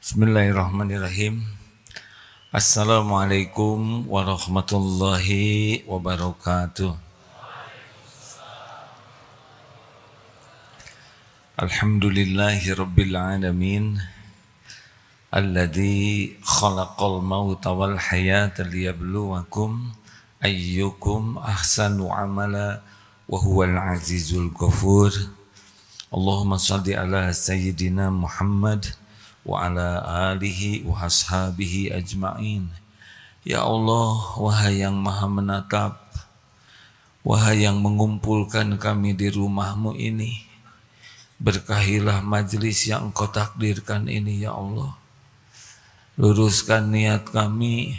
Bismillahirrahmanirrahim. Assalamualaikum warahmatullahi wabarakatuh. Alhamdulillahi rabbil alamin. Alladzi khalaqal mauta wal hayata liyabluwakum ayyukum ahsanu amala wa huwal azizul ghafur. Allahumma shalli ala sayyidina Muhammad wa ala alihi wa ashabihi ajma'in. Ya Allah, wahai yang maha menatap, wahai yang mengumpulkan kami di rumah-Mu ini, berkahilah majlis yang Engkau takdirkan ini ya Allah. Luruskan niat kami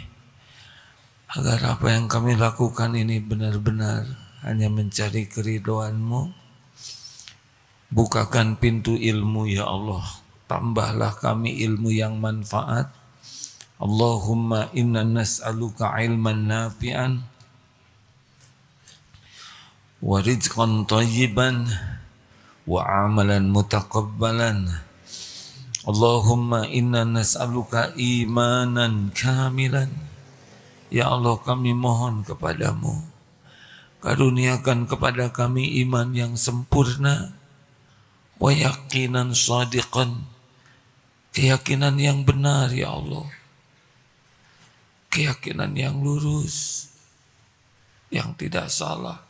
agar apa yang kami lakukan ini benar-benar hanya mencari keridhaan-Mu. Bukakan pintu ilmu ya Allah. Tambahlah kami ilmu yang manfaat. Allahumma inna nas'aluka ilman nafi'an wa rizqan thayyiban wa amalan mutaqabbalan. Allahumma inna nas'aluka imanan kamilan. Ya Allah, kami mohon kepadamu, karuniakan kepada kami iman yang sempurna, wa yaqinan shadiqan, keyakinan yang benar ya Allah, keyakinan yang lurus, yang tidak salah,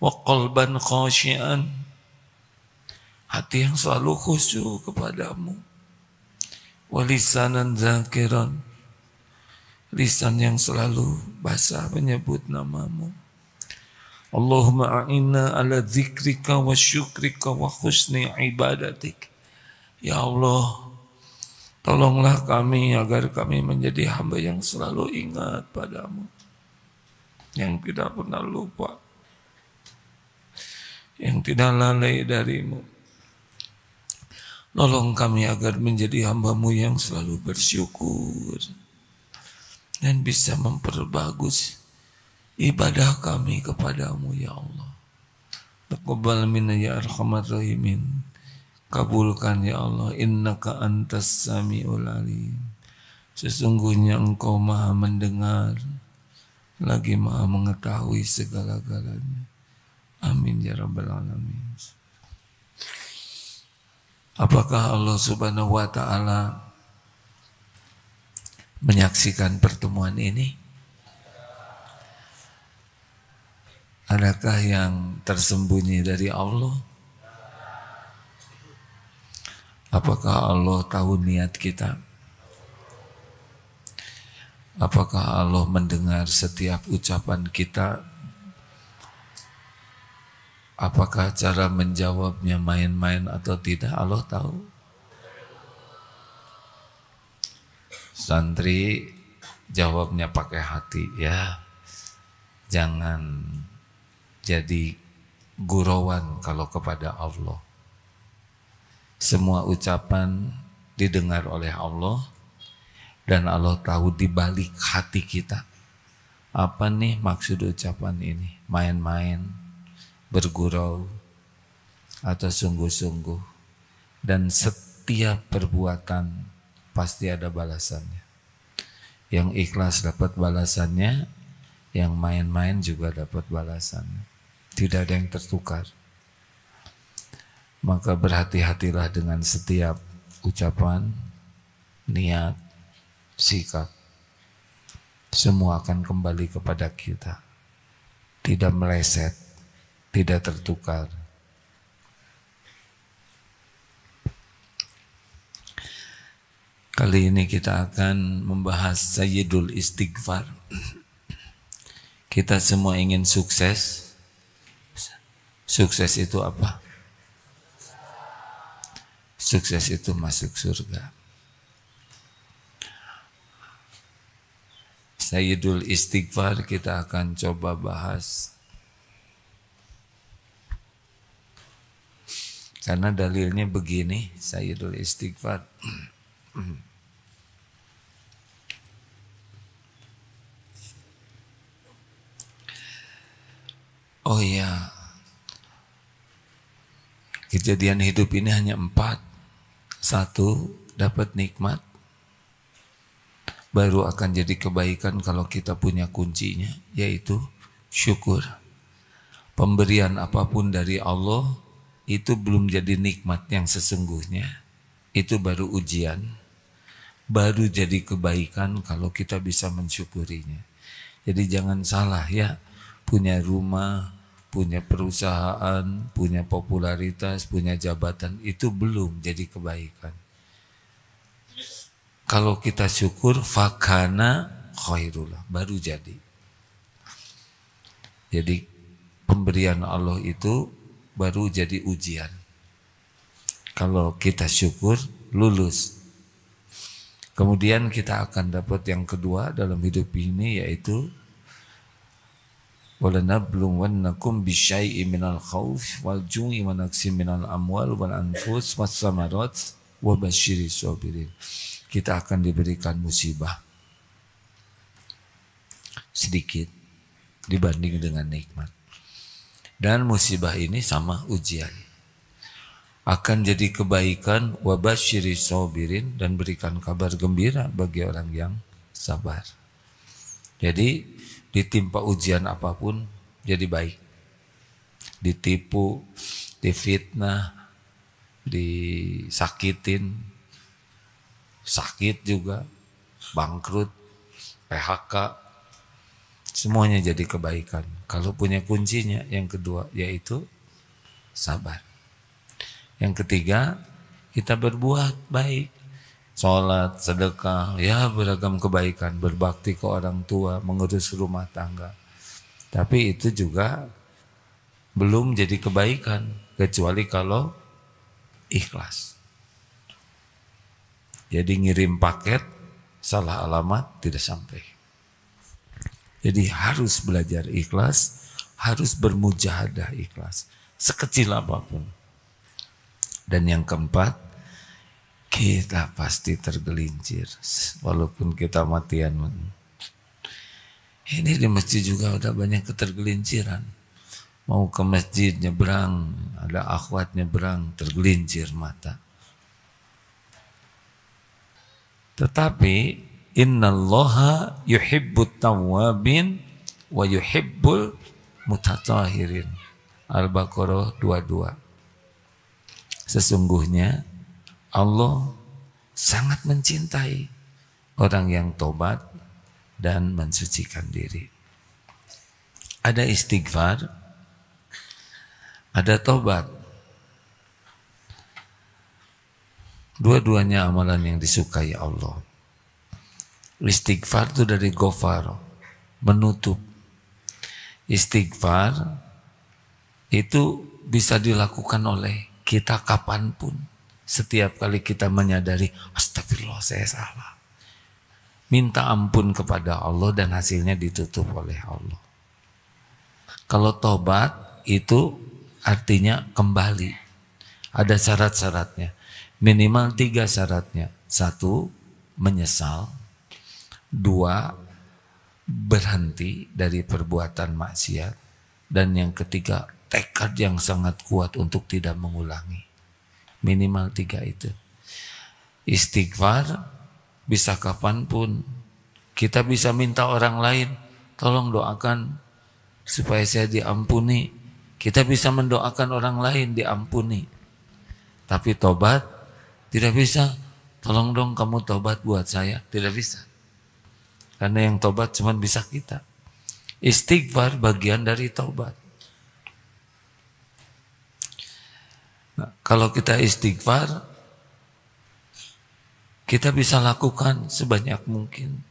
wa qalban khashian, hati yang selalu khusyuk kepadamu, wa lisanan zakiran, lisan yang selalu basah menyebut namamu. Allahumma a'inna ala dzikrika wa syukrika wa husni ibadatik. Ya Allah, tolonglah kami agar kami menjadi hamba yang selalu ingat padamu, yang tidak pernah lupa, yang tidak lalai darimu. Tolong kami agar menjadi hamba-Mu yang selalu bersyukur dan bisa memperbagus ibadah kami kepadamu ya Allah. Taqabbal minna ya arhamar rahimin. Kabulkan ya Allah, innaka antas samiul alim. Sesungguhnya Engkau maha mendengar lagi maha mengetahui segala-galanya. Amin ya rabbal alamin. Apakah Allah subhanahu wa ta'ala menyaksikan pertemuan ini? Adakah yang tersembunyi dari Allah? Apakah Allah tahu niat kita? Apakah Allah mendengar setiap ucapan kita? Apakah cara menjawabnya main-main atau tidak? Allah tahu. Santri jawabnya pakai hati ya. Jangan jadi gurauan kalau kepada Allah. Semua ucapan didengar oleh Allah dan Allah tahu di balik hati kita. Apa nih maksud ucapan ini? Main-main, bergurau, atau sungguh-sungguh. Dan setiap perbuatan pasti ada balasannya. Yang ikhlas dapat balasannya, yang main-main juga dapat balasannya. Tidak ada yang tertukar. Maka berhati-hatilah dengan setiap ucapan, niat, sikap. Semua akan kembali kepada kita. Tidak meleset, tidak tertukar. Kali ini kita akan membahas Sayyidul Istighfar. Kita semua ingin sukses. Sukses itu apa? Sukses itu masuk surga. Sayyidul Istighfar kita akan coba bahas. Karena dalilnya begini, Sayyidul Istighfar. Oh iya, kejadian hidup ini hanya 4. 1. dapat nikmat, baru akan jadi kebaikan kalau kita punya kuncinya, yaitu syukur. Pemberian apapun dari Allah itu belum jadi nikmat yang sesungguhnya, itu baru ujian, baru jadi kebaikan kalau kita bisa mensyukurinya. Jadi jangan salah ya, punya rumah, punya perusahaan, punya popularitas, punya jabatan, itu belum jadi kebaikan. Kalau kita syukur, fakana khairullah, baru jadi. Jadi pemberian Allah itu baru jadi ujian. Kalau kita syukur, lulus. Kemudian kita akan dapat yang kedua dalam hidup ini, yaitu walanabluwannakum bisyai'in minal khauf wal ju'i wa naqsin minal amwal wal anfus was samarat wa basyiris sabirin. Kita akan diberikan musibah sedikit dibanding dengan nikmat. Dan musibah ini sama ujian. Akan jadi kebaikan, wa basyiris sabirin, dan berikan kabar gembira bagi orang yang sabar. Jadi ditimpa ujian apapun jadi baik. Ditipu, difitnah, disakitin, sakit juga, bangkrut, PHK, semuanya jadi kebaikan. Kalau punya kuncinya, yang kedua yaitu sabar. Yang ketiga, kita berbuat baik. Sholat, sedekah, ya beragam kebaikan, berbakti ke orang tua, mengurus rumah tangga. Tapi itu juga belum jadi kebaikan, kecuali kalau ikhlas. Jadi ngirim paket, salah alamat, tidak sampai. Jadi harus belajar ikhlas, harus bermujahadah ikhlas, sekecil apapun. Dan yang keempat, kita pasti tergelincir walaupun kita matian. Ini di masjid juga udah banyak ketergelinciran. Mau ke masjid nyebrang, ada akhwat nyebrang, tergelincir mata. Tetapi innallaha yuhibbut tawwabin wa yuhibbul mutatahhirin. Al-Baqarah 22. Sesungguhnya Allah sangat mencintai orang yang tobat dan mensucikan diri. Ada istighfar, ada tobat. Dua-duanya amalan yang disukai Allah. Istighfar itu dari ghafar, menutup. Istighfar itu bisa dilakukan oleh kita kapanpun. Setiap kali kita menyadari, astagfirullah saya salah. Minta ampun kepada Allah dan hasilnya ditutup oleh Allah. Kalau tobat itu artinya kembali. Ada syarat-syaratnya. Minimal 3 syaratnya. 1, menyesal. 2, berhenti dari perbuatan maksiat. Dan yang ketiga, tekad yang sangat kuat untuk tidak mengulangi. Minimal 3 itu. Istighfar bisa kapanpun. Kita bisa minta orang lain, tolong doakan supaya saya diampuni. Kita bisa mendoakan orang lain diampuni. Tapi tobat tidak bisa. Tolong dong kamu tobat buat saya. Tidak bisa. Karena yang tobat cuma bisa kita. Istighfar bagian dari tobat. Nah, kalau kita istighfar, kita bisa lakukan sebanyak mungkin.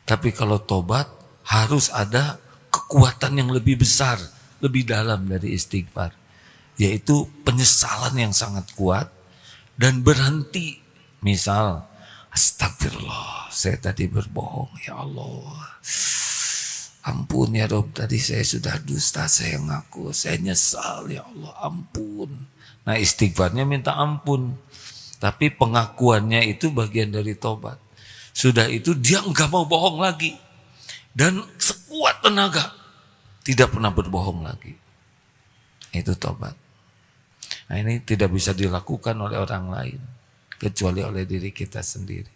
Tapi kalau tobat, harus ada kekuatan yang lebih besar, lebih dalam dari istighfar. Yaitu penyesalan yang sangat kuat dan berhenti. Misal, astagfirullah, saya tadi berbohong, ya Allah. Ampun ya Rob, tadi saya sudah dusta, saya ngaku, saya nyesal, ya Allah, ampun. Nah istighfarnya minta ampun. Tapi pengakuannya itu bagian dari tobat. Sudah itu dia enggak mau bohong lagi. Dan sekuat tenaga tidak pernah berbohong lagi. Itu tobat. Nah ini tidak bisa dilakukan oleh orang lain. kecuali oleh diri kita sendiri.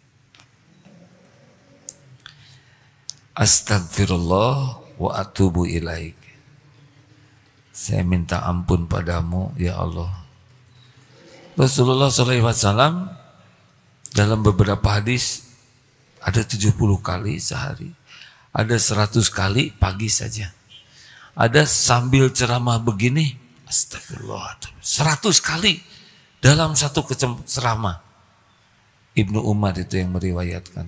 Astagfirullah wa atubu ilaik. Saya minta ampun padamu ya Allah. Rasulullah SAW dalam beberapa hadis ada 70 kali sehari, ada 100 kali pagi saja. Ada sambil ceramah begini, astagfirullah, 100 kali dalam satu ceramah. Ibnu Umar itu yang meriwayatkan.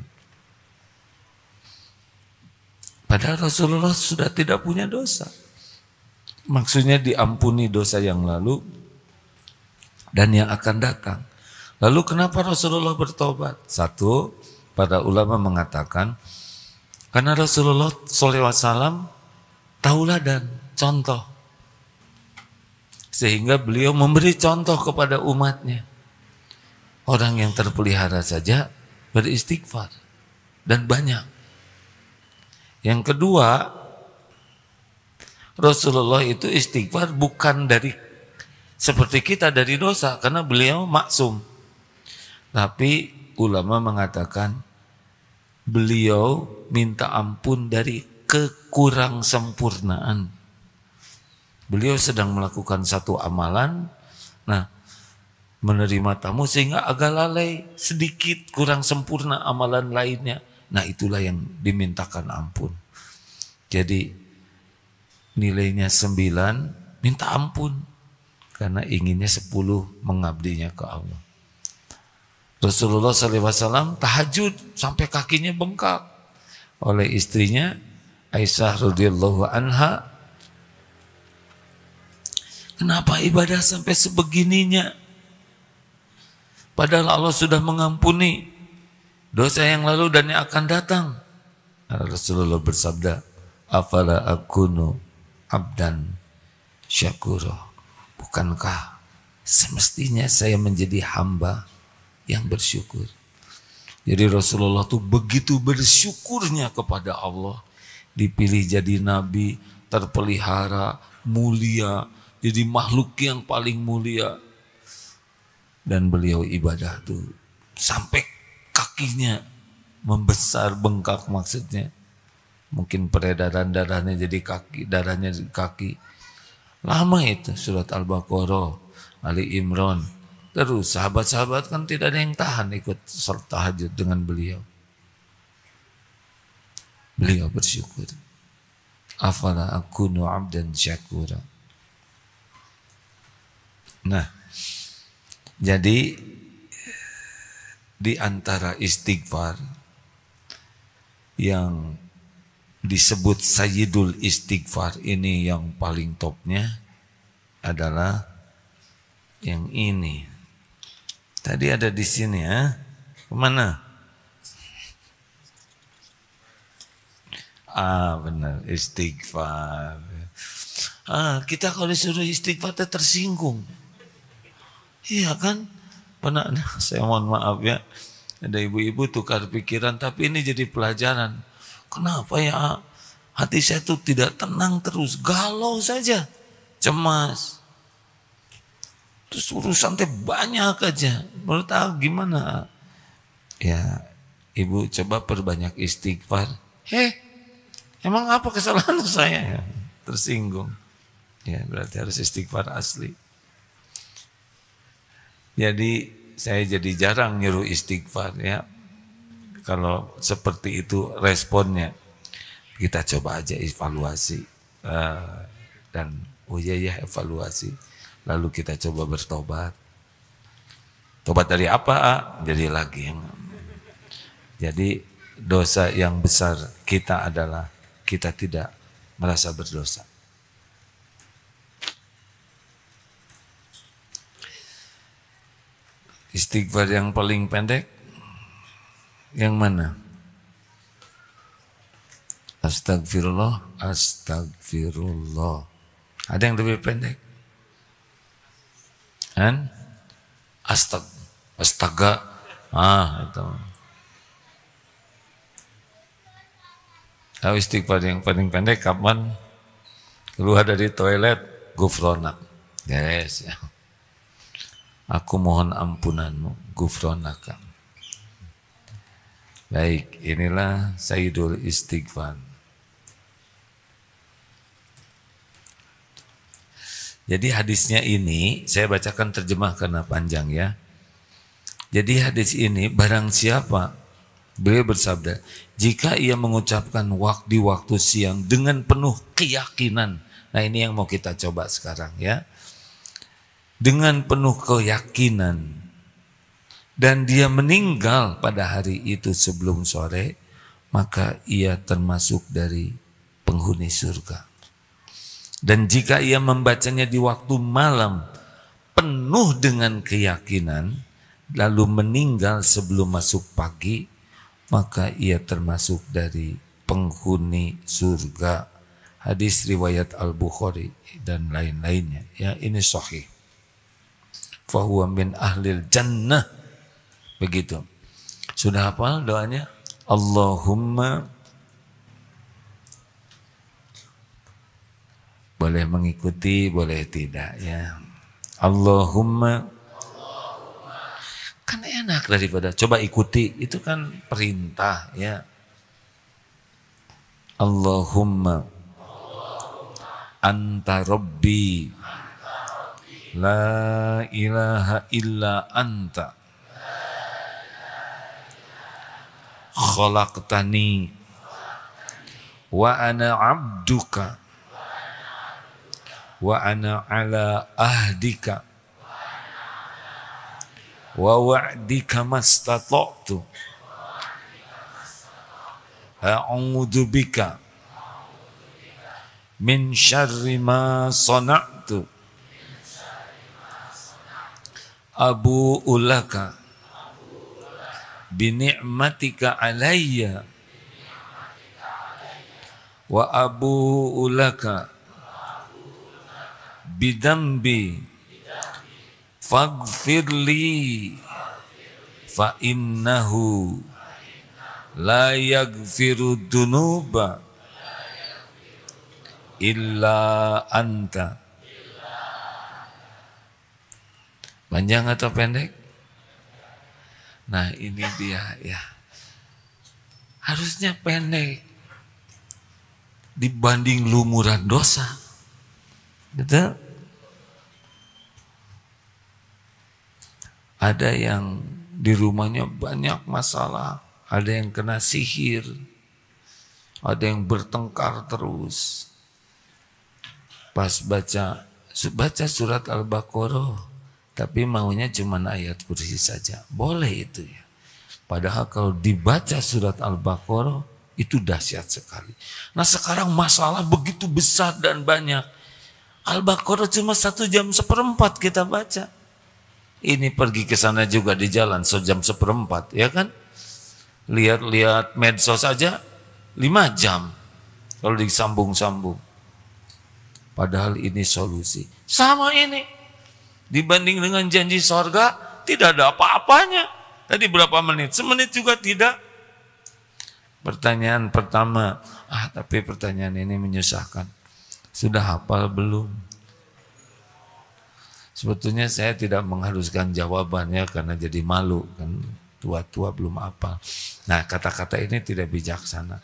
Padahal Rasulullah sudah tidak punya dosa. Maksudnya diampuni dosa yang lalu dan yang akan datang. Lalu kenapa Rasulullah bertobat? Satu, para ulama mengatakan karena Rasulullah SAW tauladan, contoh. Sehingga beliau memberi contoh kepada umatnya. Orang yang terpelihara saja beristighfar. Dan banyak. Yang kedua, Rasulullah itu istighfar bukan dari seperti kita dari dosa. Karena beliau maksum. Tapi ulama mengatakan beliau minta ampun dari kekurang sempurnaan. Beliau sedang melakukan satu amalan, menerima tamu sehingga agak lalai, sedikit kurang sempurna amalan lainnya. Nah itulah yang dimintakan ampun. Jadi nilainya 9, minta ampun. Karena inginnya 10 mengabdinya ke Allah. Rasulullah SAW tahajud sampai kakinya bengkak oleh istrinya Aisyah radhiyallahu anha. Kenapa ibadah sampai sebegininya? Padahal Allah sudah mengampuni dosa yang lalu dan yang akan datang. Rasulullah bersabda, afala akunu abdan syakura. Bukankah semestinya saya menjadi hamba yang bersyukur? Jadi Rasulullah tuh begitu bersyukurnya kepada Allah. Dipilih jadi nabi, terpelihara, mulia, jadi makhluk yang paling mulia. Dan beliau ibadah tuh sampai kakinya membesar, bengkak maksudnya. Mungkin peredaran darahnya jadi kaki, darahnya di kaki. Lama itu surat Al-Baqarah, Ali Imran. Terus sahabat-sahabat kan tidak ada yang tahan ikut salat tahajud dengan beliau. Beliau bersyukur. Afala akunu abdan syakura. Nah, jadi di antara istighfar yang disebut Sayyidul Istighfar ini yang paling topnya adalah yang ini. Tadi ada di sini ya. Kemana? Benar, istighfar. Kita kalau disuruh istighfar tersinggung. Iya kan? Pernah, saya mohon maaf ya. Ada ibu-ibu tukar pikiran, tapi ini jadi pelajaran. Kenapa ya hati saya tuh tidak tenang terus, galau saja, cemas. Terus urusan teh banyak aja. Menurut aku gimana? Ya, ibu coba perbanyak istighfar. Emang apa kesalahan saya? Ya, tersinggung. Ya, berarti harus istighfar asli. Jadi saya jadi jarang nyuruh istighfar ya. Kalau seperti itu responnya, kita coba aja evaluasi dan evaluasi. Lalu kita coba bertobat. Tobat dari apa? Jadi lagi. Jadi dosa yang besar kita adalah kita tidak merasa berdosa. Istighfar yang paling pendek yang mana? Astagfirullah, astagfirullah. Ada yang lebih pendek? Kan? Astaga. Itu. Tahu istighfar yang paling pendek kapan? Keluar dari toilet, gufronak. Yes. Ya. Aku mohon ampunanmu, gufronaka. Baik, inilah Sayyidul Istighfar. Jadi hadisnya ini, saya bacakan terjemah karena panjang ya. Jadi hadis ini, barang siapa, beliau bersabda, jika ia mengucapkan di waktu siang dengan penuh keyakinan. Nah ini yang mau kita coba sekarang ya. Dengan penuh keyakinan dan dia meninggal pada hari itu sebelum sore, maka ia termasuk dari penghuni surga. Dan jika ia membacanya di waktu malam penuh dengan keyakinan lalu meninggal sebelum masuk pagi, maka ia termasuk dari penghuni surga. Hadis riwayat Al-Bukhari dan lain-lainnya ya, ini sahih. Fahuwa min ahlil jannah. Begitu. Sudah hafal doanya? Allahumma, boleh mengikuti, boleh tidak ya. Allahumma, kan enak daripada coba ikuti, itu kan perintah ya. Allahumma anta rabbi la ilaha illa anta khalaqtani wa ana abduka wa ana ala ahdika wa wa'dika mastata'tu a'udzu bika min syarri ma sana'tu abu'u laka bi ni'matika alayya wa abu'u laka bi dambi faghfirli fa innahu la yaghfiru dunuba illa anta. Panjang atau pendek? Nah ini dia ya. Harusnya pendek dibanding lumuran dosa. Betul? Ada yang di rumahnya banyak masalah, ada yang kena sihir, ada yang bertengkar terus. Pas baca surat Al-Baqarah, tapi maunya cuma ayat kursi saja. Boleh itu ya. Padahal kalau dibaca surat Al-Baqarah itu dahsyat sekali. Nah sekarang masalah begitu besar dan banyak. Al-Baqarah cuma 1 jam seperempat kita baca. Ini pergi ke sana juga di jalan 1 jam seperempat, ya kan? Lihat-lihat medsos saja 5 jam kalau disambung-sambung. Padahal ini solusi. Sama ini. Dibanding dengan janji sorga, tidak ada apa-apanya. Tadi berapa menit? Semenit juga tidak. Pertanyaan pertama, tapi pertanyaan ini menyusahkan. Sudah hafal belum? Sebetulnya saya tidak mengharuskan jawabannya karena jadi malu. Kan tua-tua belum hafal. Nah kata-kata ini tidak bijaksana.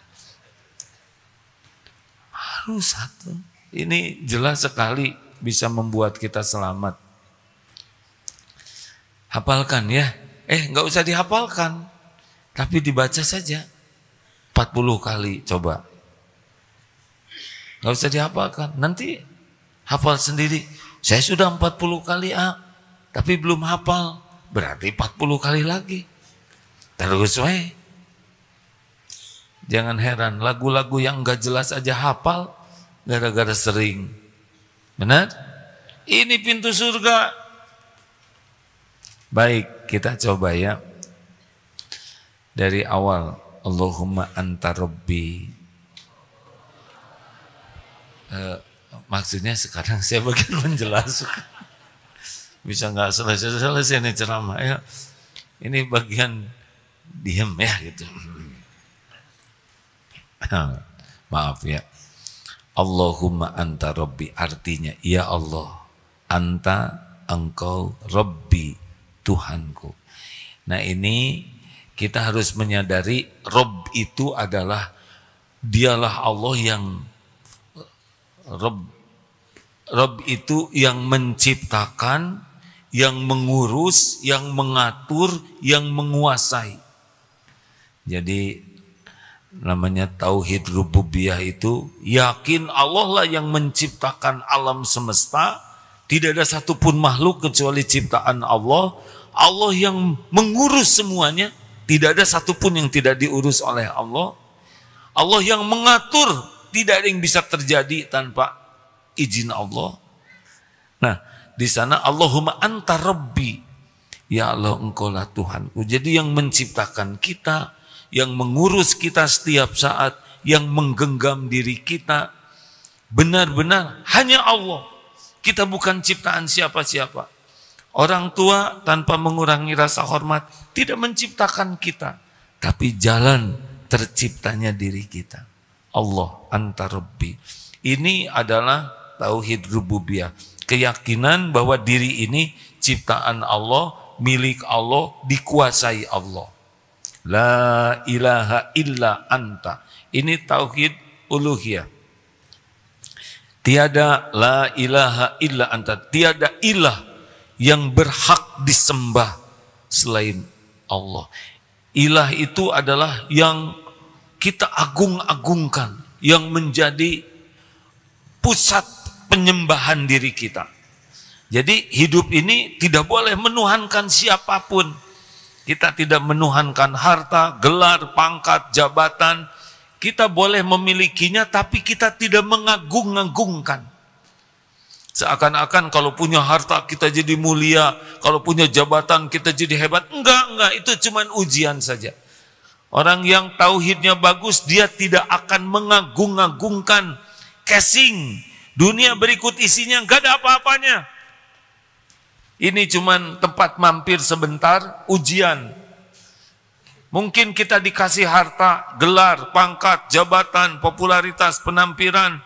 Harus satu. Ini jelas sekali bisa membuat kita selamat. Hafalkan ya. Nggak usah dihafalkan. Tapi dibaca saja. 40 kali coba. Nggak usah dihafalkan. Nanti hafal sendiri. Saya sudah 40 kali tapi belum hafal. Berarti 40 kali lagi. Terus we. Jangan heran. Lagu-lagu yang nggak jelas aja hafal. Gara-gara sering. Benar? Ini pintu surga. Baik, kita coba ya. Dari awal. Allahumma anta rabbi. Maksudnya sekarang saya bagian menjelaskan. Bisa nggak selesai ini ceramah ya. Ini bagian diem ya gitu. Maaf ya. Allahumma anta rabbi, artinya ya Allah, anta Engkau Rabbi, Tuhanku. Nah ini kita harus menyadari Rabb itu adalah dialah Allah yang Rabb itu yang menciptakan, yang mengurus, yang mengatur, yang menguasai. Jadi namanya tauhid rububiyah itu yakin Allah lah yang menciptakan alam semesta. Tidak ada satupun makhluk kecuali ciptaan Allah. Allah yang mengurus semuanya. Tidak ada satupun yang tidak diurus oleh Allah. Allah yang mengatur. Tidak ada yang bisa terjadi tanpa izin Allah. Nah, di sana Allahumma anta rabbi. Ya Allah, engkau lah Tuhanku. Jadi yang menciptakan kita, yang mengurus kita setiap saat, yang menggenggam diri kita, benar-benar hanya Allah. Kita bukan ciptaan siapa-siapa. Orang tua tanpa mengurangi rasa hormat tidak menciptakan kita, tapi jalan terciptanya diri kita. Allah anta rabbi. Ini adalah tauhid rububiyah. Keyakinan bahwa diri ini ciptaan Allah, milik Allah, dikuasai Allah. La ilaha illa anta. Ini tauhid uluhiyah. Tiada la ilaha illa anta. Tiada ilah yang berhak disembah selain Allah. Ilah itu adalah yang kita agung-agungkan, yang menjadi pusat penyembahan diri kita. Jadi hidup ini tidak boleh menuhankan siapapun. Kita tidak menuhankan harta, gelar, pangkat, jabatan. Kita boleh memilikinya, tapi kita tidak mengagung-agungkan. Seakan-akan kalau punya harta kita jadi mulia, kalau punya jabatan kita jadi hebat. Enggak, itu cuma ujian saja. Orang yang tauhidnya bagus, dia tidak akan mengagung-agungkan casing. Dunia berikut isinya enggak ada apa-apanya. Ini cuma tempat mampir sebentar, ujian. Mungkin kita dikasih harta, gelar, pangkat, jabatan, popularitas, penampilan.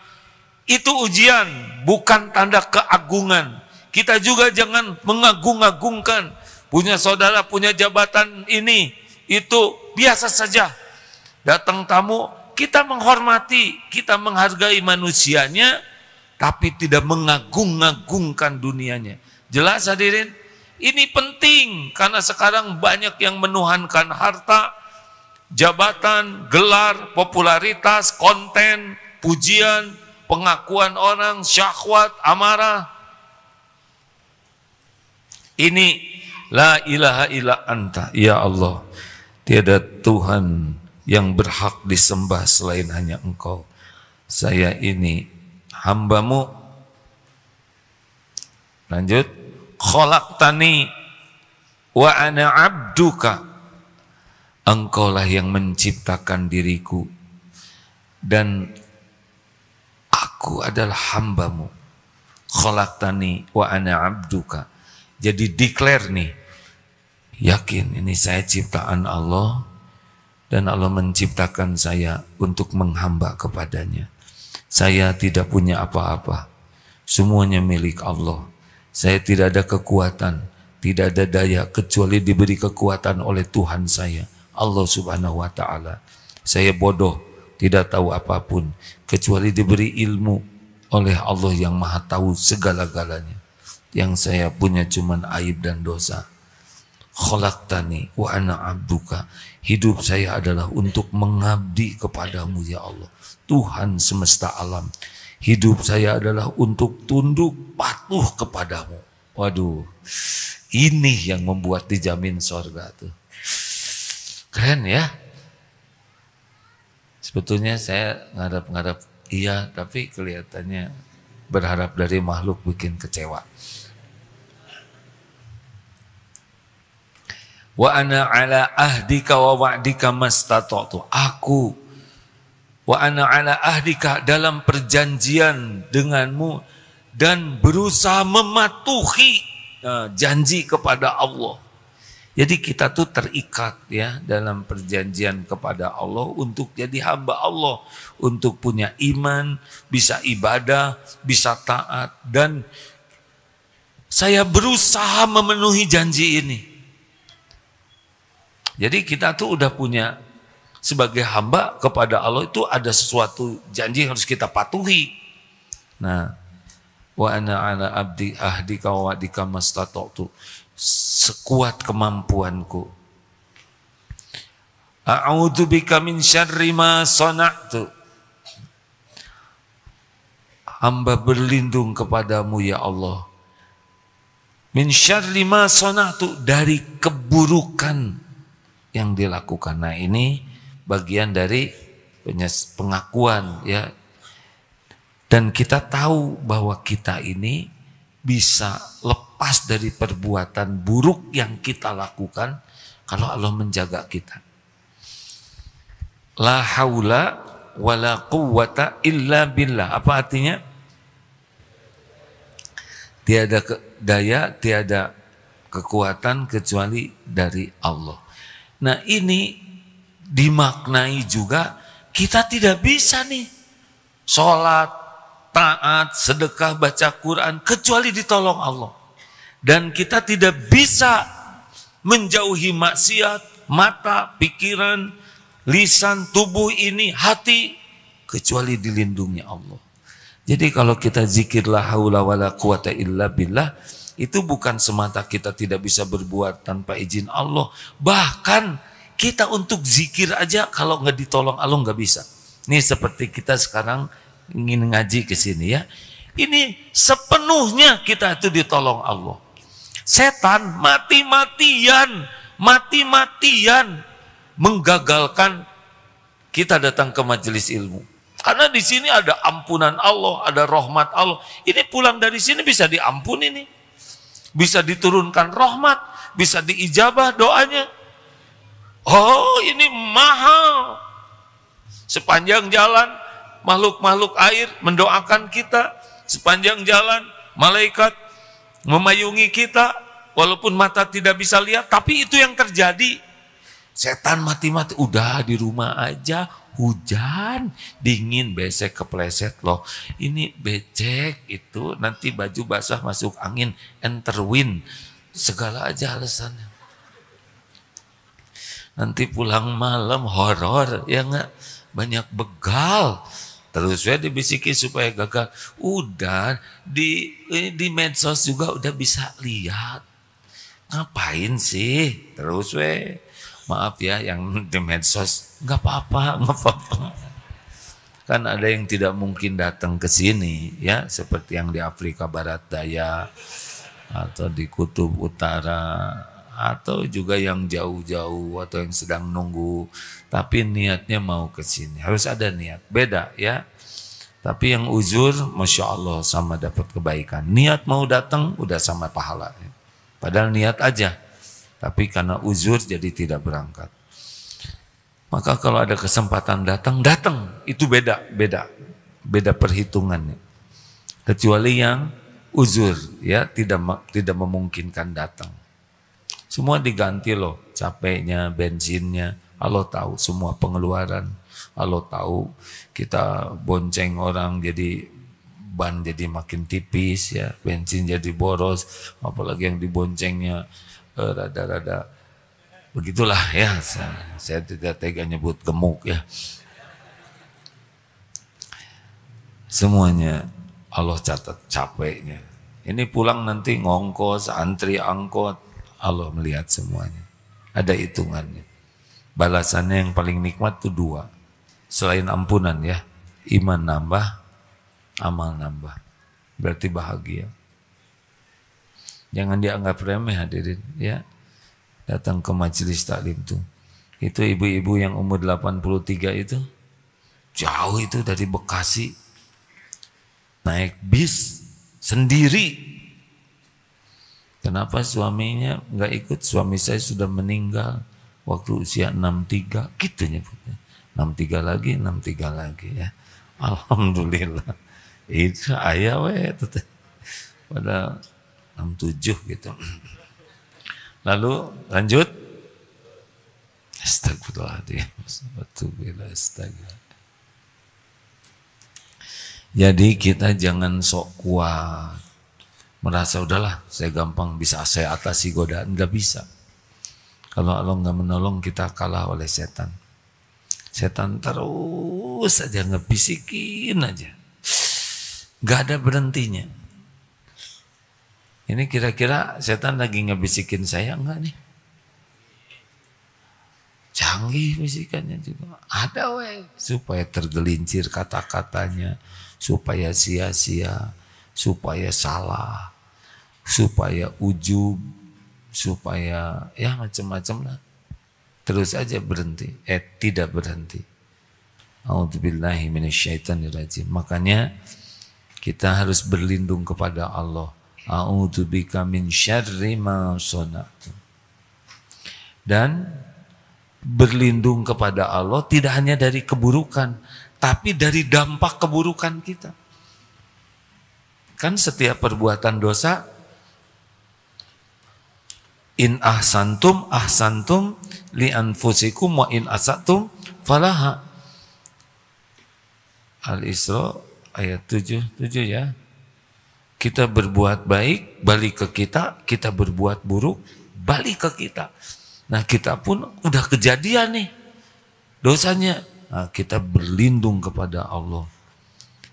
Itu ujian, bukan tanda keagungan. Kita juga jangan mengagung-agungkan. Punya saudara, punya jabatan ini, itu biasa saja. Datang tamu, kita menghormati, kita menghargai manusianya, tapi tidak mengagung-agungkan dunianya. Jelas hadirin? Ini penting karena sekarang banyak yang menuhankan harta, jabatan, gelar, popularitas, konten, pujian, pengakuan orang, syahwat, amarah. Ini la ilaha illa anta, ya Allah. Tiada Tuhan yang berhak disembah selain hanya Engkau. Saya ini hamba-Mu. Lanjut. Khalaqtani wa ana abduka. Engkaulah yang menciptakan diriku dan aku adalah hamba-Mu. Khalaqtani wa ana abduka. Jadi declare nih, yakin ini saya ciptaan Allah dan Allah menciptakan saya untuk menghamba kepadanya. Saya tidak punya apa-apa, semuanya milik Allah. Saya tidak ada kekuatan, tidak ada daya kecuali diberi kekuatan oleh Tuhan saya, Allah Subhanahu wa taala. Saya bodoh, tidak tahu apapun kecuali diberi ilmu oleh Allah yang Maha tahu segala-galanya. Yang saya punya cuman aib dan dosa. Khalaqtani wa ana abduka. Hidup saya adalah untuk mengabdi kepadamu ya Allah, Tuhan semesta alam. Hidup saya adalah untuk tunduk patuh kepadamu. Waduh, ini yang membuat dijamin sorga tuh. Keren ya. Sebetulnya saya ngarap-ngarap iya, tapi kelihatannya berharap dari makhluk bikin kecewa. Wa ana ala ahdika wa wa'dika mastata'tu. Aku wa ana ala ahdika, dalam perjanjian denganmu dan berusaha mematuhi janji kepada Allah. Jadi kita tuh terikat ya dalam perjanjian kepada Allah untuk jadi hamba Allah, untuk punya iman, bisa ibadah, bisa taat, dan Saya berusaha memenuhi janji ini. Jadi kita tuh udah punya, sebagai hamba kepada Allah itu ada sesuatu janji yang harus kita patuhi. Nah, wa ana ala abdi ahdika wa wa'dika mastata'tu, sekuat kemampuanku. A'udzu bika min syarri ma sana'tu, hamba berlindung kepadamu ya Allah. Min syarri ma sana'tu, dari keburukan yang dilakukan. Nah, ini bagian dari pengakuan ya. Dan kita tahu bahwa kita ini bisa lepas dari perbuatan buruk yang kita lakukan kalau Allah menjaga kita. La haula wala quwwata illa billah. Apa artinya? Tiada daya, tiada kekuatan kecuali dari Allah. Nah, ini dimaknai juga kita tidak bisa nih sholat, taat, sedekah, baca Quran kecuali ditolong Allah. Dan kita tidak bisa menjauhi maksiat, mata, pikiran, lisan, tubuh ini, hati, kecuali dilindungi Allah. Jadi kalau kita zikir la haula wala quwata illa billah, itu bukan semata kita tidak bisa berbuat tanpa izin Allah. Bahkan kita untuk zikir aja kalau nggak ditolong Allah nggak bisa. Ini seperti kita sekarang ingin ngaji ke sini ya. Ini sepenuhnya kita itu ditolong Allah. Setan mati-matian menggagalkan kita datang ke majelis ilmu. Karena di sini ada ampunan Allah, ada rahmat Allah. Ini pulang dari sini bisa diampuni nih. Bisa diturunkan rahmat, bisa diijabah doanya. Oh, ini mahal. Sepanjang jalan makhluk-makhluk air mendoakan kita, sepanjang jalan malaikat memayungi kita, walaupun mata tidak bisa lihat, tapi itu yang terjadi. Setan mati-mati, udah di rumah aja, hujan, dingin, besek, kepleset loh. Ini becek itu, nanti baju basah masuk angin, enter wind, segala aja alasannya. Nanti pulang malam horor, ya enggak? Banyak begal. Terus saya dibisiki supaya gagal. Udah di medsos juga udah bisa lihat. Ngapain sih? Terus maaf ya yang di medsos, nggak apa-apa. Kan ada yang tidak mungkin datang ke sini ya, seperti yang di Afrika Barat Daya atau di Kutub Utara, atau juga yang jauh-jauh atau yang sedang nunggu tapi niatnya mau ke sini. Harus ada niat, beda ya. Tapi yang uzur, Masya Allah sama dapat kebaikan. Niat mau datang udah sama pahala. Padahal niat aja, tapi karena uzur jadi tidak berangkat. Maka kalau ada kesempatan datang, itu beda perhitungannya. Kecuali yang uzur ya, tidak memungkinkan datang. Semua diganti loh, capeknya, bensinnya, Allah tahu semua pengeluaran. Allah tahu kita bonceng orang jadi ban jadi makin tipis ya, bensin jadi boros, apalagi yang diboncengnya rada-rada begitulah ya. Saya tidak tega nyebut gemuk ya. Semuanya Allah catat capeknya. Ini pulang nanti ngongkos, antri angkot, Allah melihat semuanya. Ada hitungannya. Balasannya yang paling nikmat itu dua. Selain ampunan ya, iman nambah, amal nambah. Berarti bahagia. Jangan dianggap remeh hadirin ya. Datang ke majelis taklim tuh. Itu ibu-ibu yang umur 83 itu. Jauh itu dari Bekasi. Naik bis sendiri. Kenapa suaminya nggak ikut? Suami saya sudah meninggal waktu usia 63, gitu nyebutnya. 63 lagi ya. Alhamdulillah. Itu ayah pada 67 gitu. Lalu lanjut. Astagfirullahaladzim. Jadi kita jangan sok kuat. merasa udahlah saya gampang bisa saya atasi godaan. Nggak bisa. Kalau Allah nggak menolong, kita kalah oleh setan. Setan terus saja ngebisikin aja, nggak ada berhentinya. Ini kira-kira setan lagi ngebisikin saya enggak nih? Canggih bisikannya juga. Ada weh, supaya tergelincir kata-katanya, supaya sia-sia, supaya salah, supaya ujub, supaya ya macam-macam lah. Terus aja berhenti, tidak berhenti. A'udzubillahi minasyaitonirrajim. Makanya kita harus berlindung kepada Allah. A'udzubika min syarri ma shana'tu. Dan berlindung kepada Allah tidak hanya dari keburukan, tapi dari dampak keburukan kita. Kan setiap perbuatan dosa, in ahsantum ahsantum li anfusikum wa in asatum falaha. Al-Isra ayat 7 ya. Kita berbuat baik, balik ke kita. Kita berbuat buruk, balik ke kita. Nah, kita pun udah kejadian nih dosanya. Nah, kita berlindung kepada Allah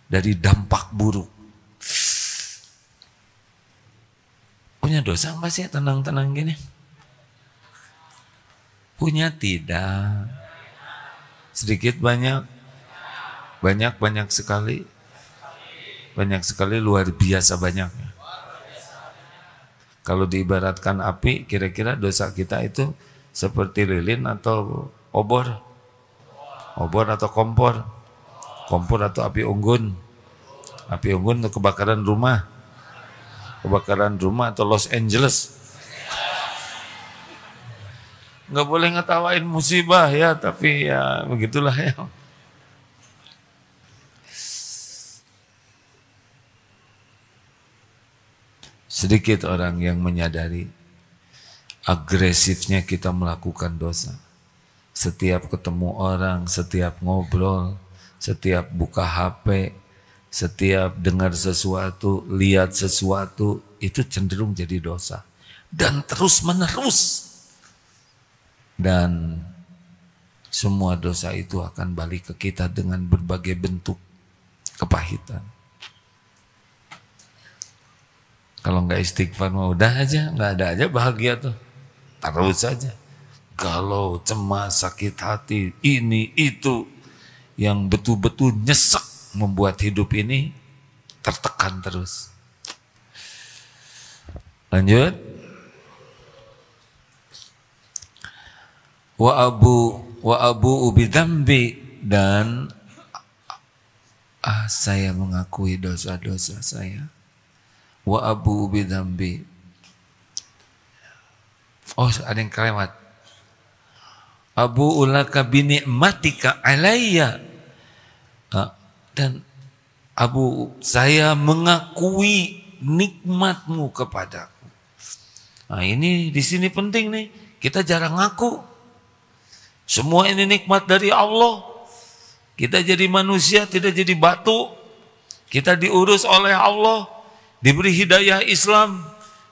dari dampak buruk. Punya dosa nggak sih tenang-tenang gini? Punya tidak? Sedikit banyak? Banyak sekali? Banyak sekali, luar biasa banyaknya. Kalau diibaratkan api, kira-kira dosa kita itu seperti lilin atau obor? Obor atau kompor? Kompor atau api unggun? Api unggun untuk kebakaran rumah? Kebakaran rumah atau Los Angeles? Nggak boleh ngetawain musibah ya, tapi ya begitulah ya. Sedikit orang yang menyadari agresifnya kita melakukan dosa. Setiap ketemu orang, setiap ngobrol, setiap buka HP, setiap dengar sesuatu, lihat sesuatu, itu cenderung jadi dosa. Dan terus menerus. Dan semua dosa itu akan balik ke kita dengan berbagai bentuk kepahitan. Kalau nggak istighfar mau udah aja, nggak ada aja bahagia tuh. Terus saja. Kalau cemas, sakit hati, ini, itu, yang betul-betul nyesek membuat hidup ini tertekan terus. Lanjut. Wa abu ubidambi, dan saya mengakui dosa-dosa saya. Wa abu bidambi. Oh, ada yang kelewat. Abu ulaka binikmatika alayya. Dan saya mengakui nikmatmu kepadaku. Nah, ini di sini penting nih. Kita jarang ngaku. Semua ini nikmat dari Allah. Kita jadi manusia, tidak jadi batu. Kita diurus oleh Allah. Diberi hidayah Islam,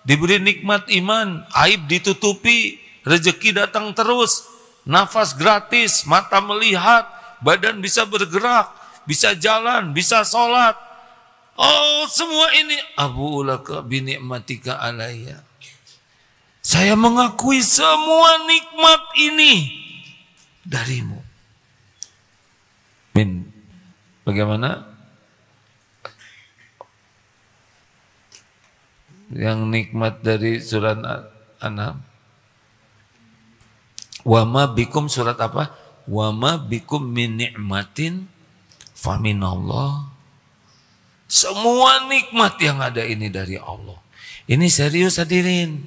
diberi nikmat iman, aib ditutupi, rezeki datang terus, nafas gratis, mata melihat, badan bisa bergerak, bisa jalan, bisa sholat. Oh, semua ini abu ulaka binikmatika alayya. Saya mengakui semua nikmat ini darimu. Bagaimana? Yang nikmat dari surat An'am. Wa ma bikum, surat apa? Wa ma bikum min ni'matin faminallah. Semua nikmat yang ada ini dari Allah. Ini serius hadirin.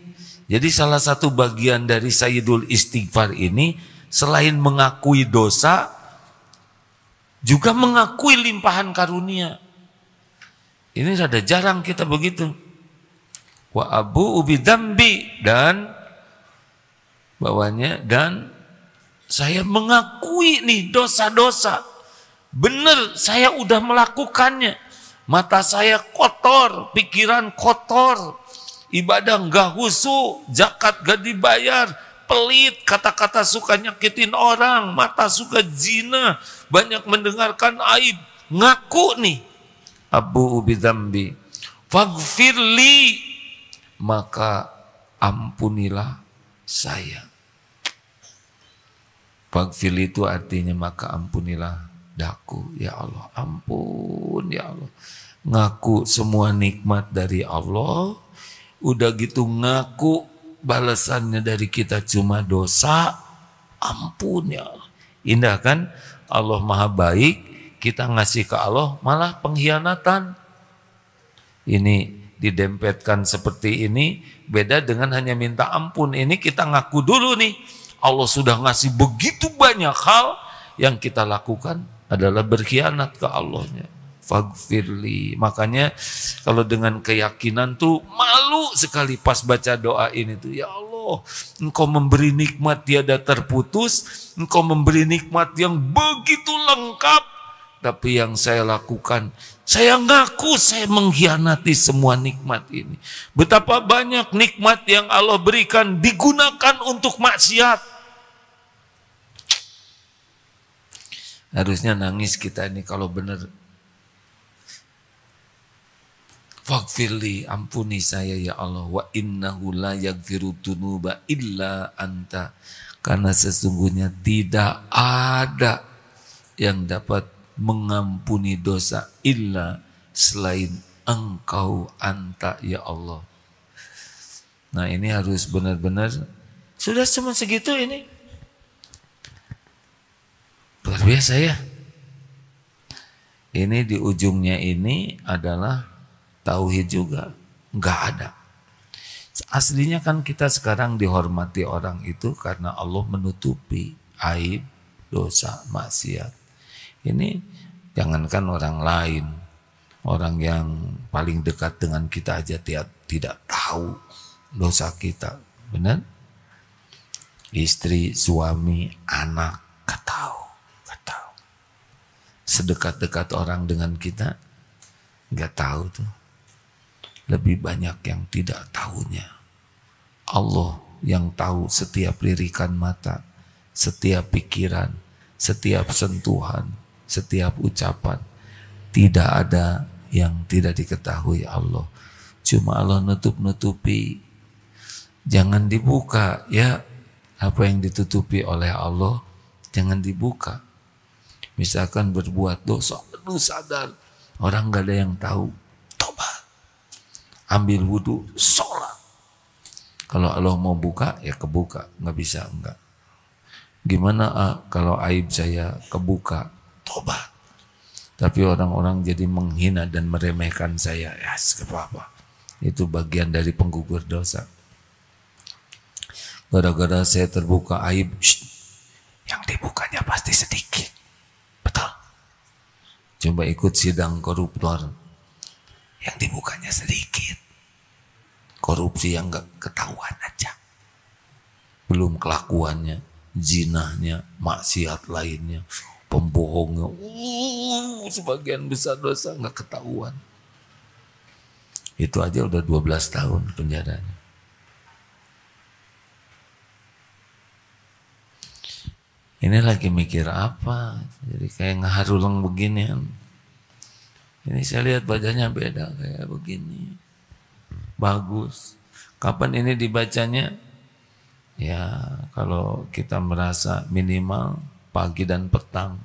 Jadi salah satu bagian dari Sayyidul Istighfar ini, selain mengakui dosa, juga mengakui limpahan karunia. Ini rada jarang kita begitu. Wa abu ubidambi, dan bawahnya, dan saya mengakui nih dosa-dosa. Benar, saya udah melakukannya. Mata saya kotor, pikiran kotor, ibadah nggak khusyuk, zakat gak dibayar, pelit, kata-kata suka nyakitin orang, mata suka zina, banyak mendengarkan aib, ngaku nih, abu bidzambi, faghfirli, maka ampunilah saya. Faghfirli itu artinya maka ampunilah daku, ya Allah, ampun ya Allah. Ngaku semua nikmat dari Allah, udah gitu ngaku balasannya dari kita cuma dosa, ampun ya Allah. Indah kan? Allah maha baik, kita ngasih ke Allah malah pengkhianatan. Ini didempetkan seperti ini, beda dengan hanya minta ampun. Ini kita ngaku dulu nih, Allah sudah ngasih begitu banyak hal, yang kita lakukan adalah berkhianat ke Allahnya. Faghfirli. Makanya kalau dengan keyakinan tuh malu sekali pas baca doa ini tuh, ya Allah, Engkau memberi nikmat tiada terputus, Engkau memberi nikmat yang begitu lengkap, tapi yang saya lakukan, saya ngaku saya mengkhianati semua nikmat ini. Betapa banyak nikmat yang Allah berikan digunakan untuk maksiat. Harusnya nangis kita ini kalau benar. Faghfirli, ampuni saya ya Allah, wa innahu la yaghfiru dzunuba illa anta, karena sesungguhnya tidak ada yang dapat mengampuni dosa illa selain Engkau, anta ya Allah. Nah, ini harus benar-benar sudah cuma segitu ini. Luar biasa ya. Ini di ujungnya ini adalah tauhid juga, nggak ada. Aslinya kan kita sekarang dihormati orang itu karena Allah menutupi aib, dosa, maksiat. Ini jangankan orang lain, orang yang paling dekat dengan kita aja tidak tahu dosa kita, benar? Istri, suami, anak, nggak tahu. Sedekat-dekat orang dengan kita, nggak tahu tuh. Lebih banyak yang tidak tahunya. Allah yang tahu setiap lirikan mata, setiap pikiran, setiap sentuhan, setiap ucapan. Tidak ada yang tidak diketahui Allah. Cuma Allah nutup-nutupi. Jangan dibuka ya. Apa yang ditutupi oleh Allah, jangan dibuka. Misalkan berbuat dosa, penuh sadar, orang gak ada yang tahu, tobat, ambil wudhu, sholat. Kalau Allah mau buka, ya kebuka, nggak bisa enggak. Gimana kalau aib saya kebuka, tobat. Tapi orang-orang jadi menghina dan meremehkan saya, ya apa-apa. Itu bagian dari penggugur dosa. Gara-gara saya terbuka aib, yang dibukanya pasti sedikit. Coba ikut sidang koruptor, yang dibukanya sedikit. Korupsi yang gak ketahuan aja. Belum kelakuannya, zinahnya, maksiat lainnya, pembohongnya, sebagian besar dosa gak ketahuan. Itu aja udah 12 tahun penjaranya. Ini lagi mikir apa? Jadi kayak ngaharulang beginian. Ini saya lihat wajahnya beda kayak begini. Bagus. Kapan ini dibacanya? Ya kalau kita merasa minimal pagi dan petang.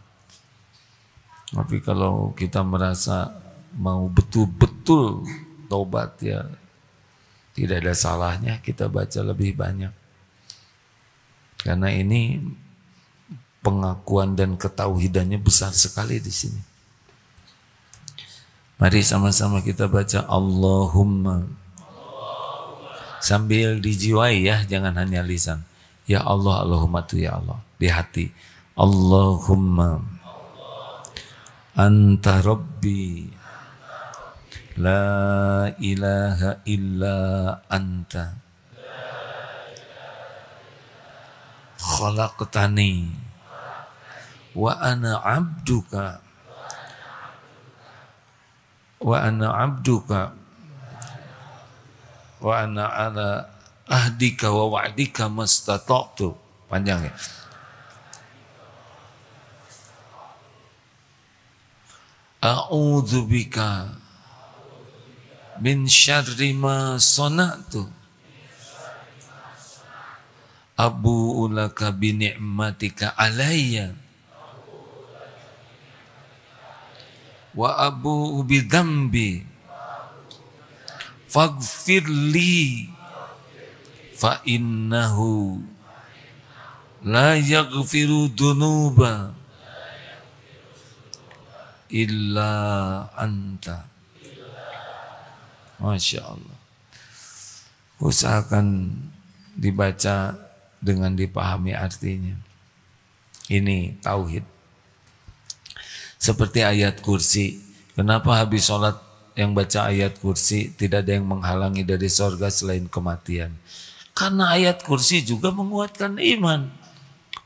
Tapi kalau kita merasa mau betul-betul taubat ya tidak ada salahnya kita baca lebih banyak. Karena ini pengakuan dan ketauhidannya besar sekali di sini. Mari sama-sama kita baca Allahumma. Sambil dijiwai ya, jangan hanya lisan. Ya Allah, Allahumma tu ya Allah. Di hati. Allahumma anta rabbi la ilaha illa anta khalaqtani wa ana abduka wa ana abduka wa ana ala ahdika wa wa'dika mastata'tu. Panjang ya. A'udzu bika min syarri ma sana'tu abu'u laka bi ni'matika alayya wa abu'u bi dzambi faghfirli fa innahu la yaghfiru dzunuba illa anta. Masya Allah. Usahakan dibaca dengan dipahami artinya. Ini tauhid. Seperti ayat kursi. Kenapa habis sholat yang baca ayat kursi tidak ada yang menghalangi dari sorga selain kematian? Karena ayat kursi juga menguatkan iman.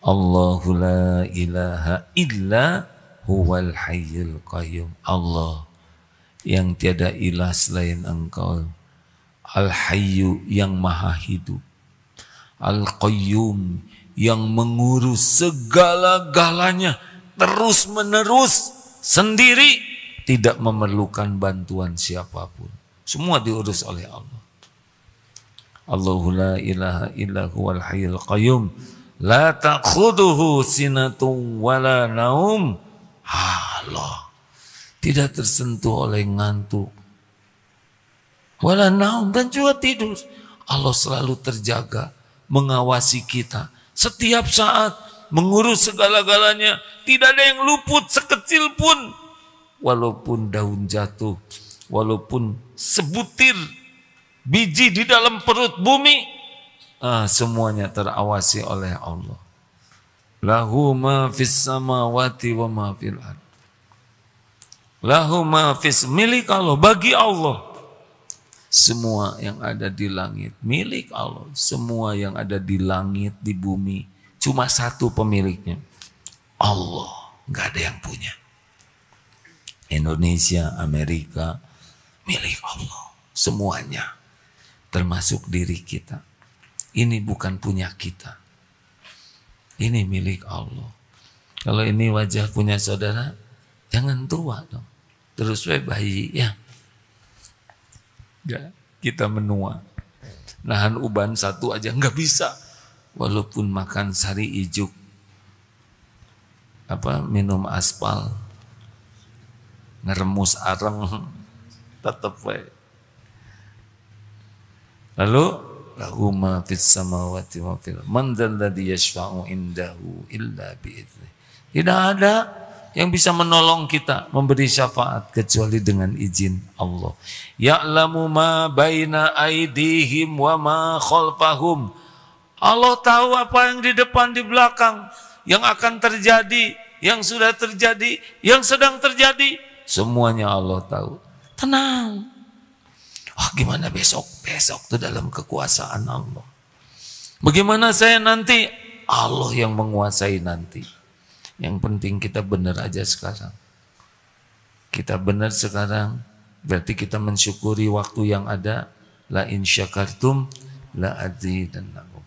Allahu la ilaha illa huwal hayyul qayyum. Allah yang tiada ilah selain engkau. Al-hayyu yang maha hidup. Al-qayyum yang mengurus segala-galanya terus menerus sendiri, tidak memerlukan bantuan siapapun. Semua diurus oleh Allah. Allahu la ilaha illa huwal hayyul qayyum la ta'khudhuhu sinatun wala naum. Allah tidak tersentuh oleh ngantuk, wala naum, dan juga tidur. Allah selalu terjaga, mengawasi kita setiap saat, mengurus segala-galanya. Tidak ada yang luput sekecil pun. Walaupun daun jatuh, walaupun sebutir biji di dalam perut bumi, semuanya terawasi oleh Allah. Lahu ma fis samawati wa ma fil ard. Lahu ma fis, milik Allah, bagi Allah. Semua yang ada di langit milik Allah. Semua yang ada di langit, di bumi, cuma satu pemiliknya, Allah. Nggak ada yang punya. Indonesia, Amerika, milik Allah. Semuanya, termasuk diri kita. Ini bukan punya kita. Ini milik Allah. Kalau ini wajah punya saudara, jangan tua dong. Terus bayi ya. Ya, kita menua. Nahan uban satu aja nggak bisa. Walaupun makan sari ijuk, minum aspal, ngeremus areng, tetap baik. Lalu lahu ma fis samawati wa fil ardi man dzalladzi yashfa'u indahu illa bi'idznih. Tidak ada yang bisa menolong kita, memberi syafaat kecuali dengan izin Allah. Ya'lamu ma baina aydihim wa ma khalfahum. Allah tahu apa yang di depan, di belakang, yang akan terjadi, yang sudah terjadi, yang sedang terjadi, semuanya Allah tahu. Tenang. Gimana besok? Besok itu dalam kekuasaan Allah. Bagaimana saya nanti? Allah yang menguasai nanti. Yang penting kita benar aja sekarang. Kita benar sekarang, berarti kita mensyukuri waktu yang ada. La in syakartum la azidannakum.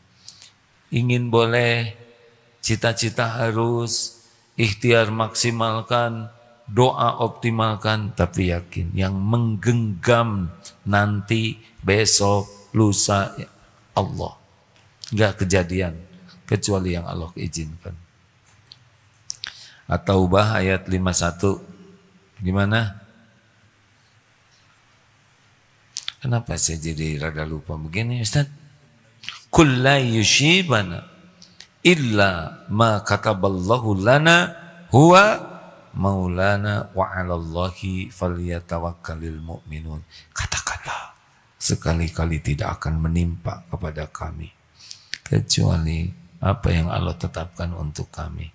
Ingin boleh, cita-cita harus, ikhtiar maksimalkan, doa optimalkan, tapi yakin yang menggenggam nanti, besok, lusa, Allah. Enggak kejadian kecuali yang Allah izinkan. At-Taubah ayat 51. Gimana? Kenapa saya jadi rada lupa begini, Ustaz? Kul la yushibana illa ma kataballahu lana huwa maulana wa 'alallahi falyatawakkalul mu'minun. Katakanlah, sekali-kali tidak akan menimpa kepada kami kecuali apa yang Allah tetapkan untuk kami.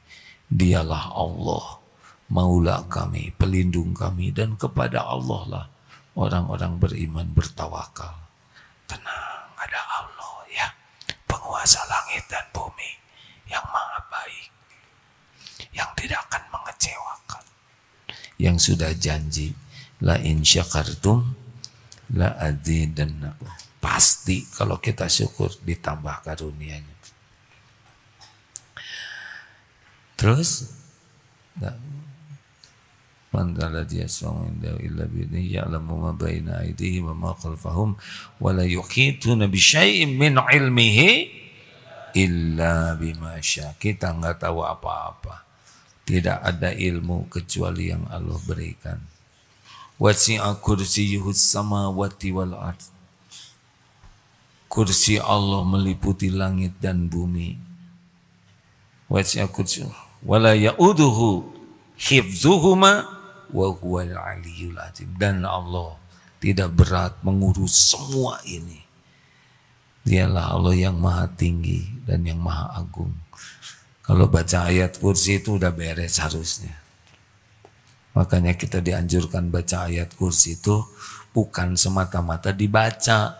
Dialah Allah, maula kami, pelindung kami, dan kepada Allah lah orang-orang beriman bertawakal. Tenang, ada Allah ya, penguasa langit dan bumi, yang maha baik, yang tidak akan mengecewakan, yang sudah janji la in syakartum la azidannakum. Pasti kalau kita syukur ditambah karunia-Nya. Terus Mantala dia sawinda illa bihi ya'lamu ma baina aydihim wa ma khalfahum wa la yuhituna bi syai'in min ilmihi illa bima syaa. Kita enggak tahu apa-apa. Tidak ada ilmu kecuali yang Allah berikan. Wasi'a kursiyyuhus samawati wal ard. Kursi Allah meliputi langit dan bumi. Wasi'a kursiyyuh wala ya'uduhu hifzuhuma wa huwal aliyyul azim. Dan Allah tidak berat mengurus semua ini. Dialah Allah yang maha tinggi dan yang maha agung. Kalau baca ayat kursi itu udah beres harusnya. Makanya kita dianjurkan baca ayat kursi itu bukan semata-mata dibaca,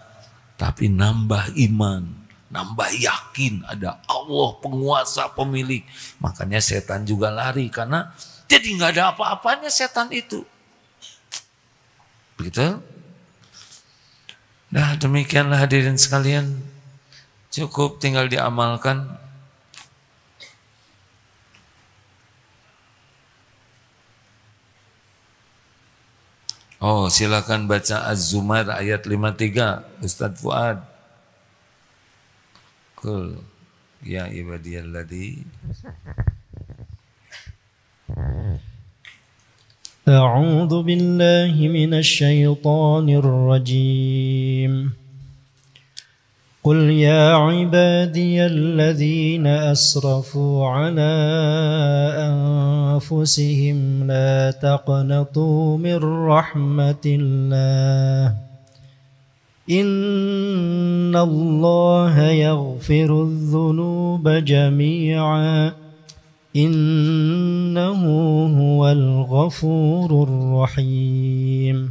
tapi nambah iman, nambah yakin ada Allah penguasa pemilik. Makanya setan juga lari karena jadi nggak ada apa-apanya setan itu. Begitu? Nah demikianlah hadirin sekalian. Cukup tinggal diamalkan. Oh silakan baca Az-Zumar ayat 53 Ustadz Fuad. Kul ya ibadiyalladzi A'udzu billahi minasy syaithanir rajim. Qul ya ibadiyalladzina asrafu ala anfusihim la taqnatu min rahmatillah. Innallaha yaghfirudz dzunuba jami'a. Innahu huwal ghafurur rahim.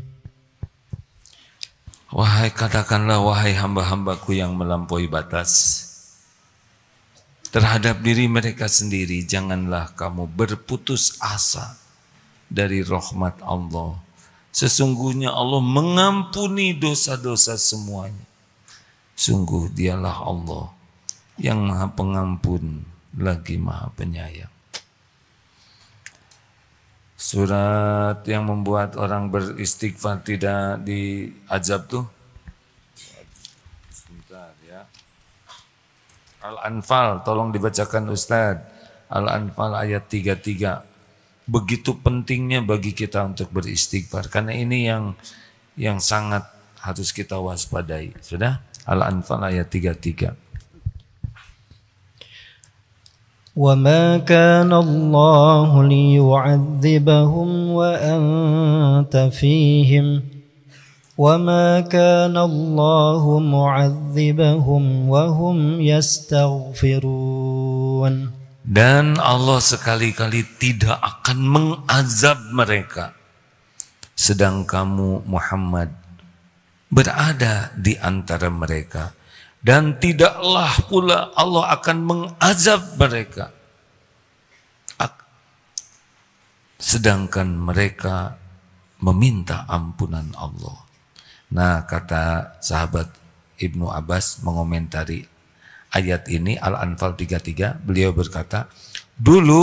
Wahai katakanlah wahai hamba-hambaku yang melampaui batas terhadap diri mereka sendiri, janganlah kamu berputus asa dari rahmat Allah. Sesungguhnya Allah mengampuni dosa-dosa semuanya. Sungguh dialah Allah yang maha pengampun lagi maha penyayang. Surat yang membuat orang beristighfar tidak diazab tuh. Sebentar ya. Al-Anfal, tolong dibacakan Ustaz. Al-Anfal ayat 33. Begitu pentingnya bagi kita untuk beristighfar. Karena ini yang sangat harus kita waspadai. Sudah? Al-Anfal ayat 33. وَمَا كَانَ اللَّهُ لِيُعَذِّبَهُمْ وَأَنْتَ فِيهِمْ وَمَا كَانَ اللَّهُ مُعَذِّبَهُمْ وَهُمْ يَسْتَغْفِرُونَ. Dan Allah sekali-kali tidak akan mengazab mereka sedang kamu Muhammad berada di antara mereka. Dan tidaklah pula Allah akan mengazab mereka sedangkan mereka meminta ampunan Allah. Nah kata sahabat Ibnu Abbas mengomentari ayat ini Al-Anfal 33, beliau berkata, dulu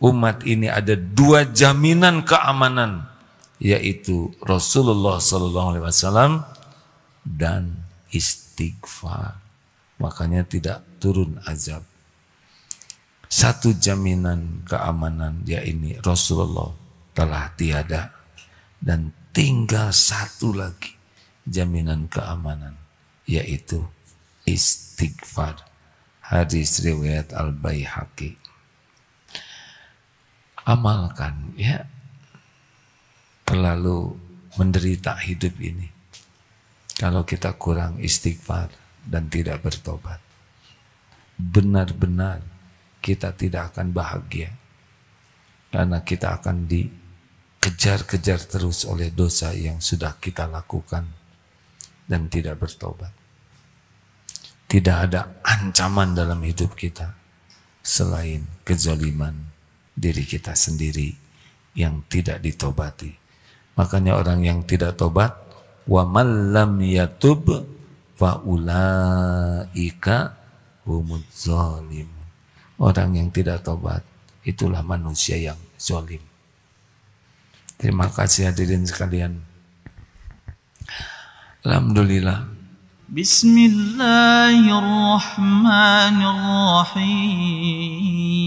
umat ini ada dua jaminan keamanan, yaitu Rasulullah SAW dan istighfar. Makanya tidak turun azab. Satu jaminan keamanan yaitu Rasulullah telah tiada, dan tinggal satu lagi jaminan keamanan yaitu istighfar. Hadis riwayat Al-Baihaqi. Amalkan ya, terlalu menderita hidup ini kalau kita kurang istighfar dan tidak bertobat. Benar-benar kita tidak akan bahagia, karena kita akan dikejar-kejar terus oleh dosa yang sudah kita lakukan dan tidak bertobat. Tidak ada ancaman dalam hidup kita selain kezaliman diri kita sendiri yang tidak ditobati. Makanya orang yang tidak tobat, wa man lam yatub fa ulaika humuz zalim. Orang yang tidak tobat itulah manusia yang zalim. Terima kasih hadirin sekalian. Alhamdulillah. Bismillahirrahmanirrahim.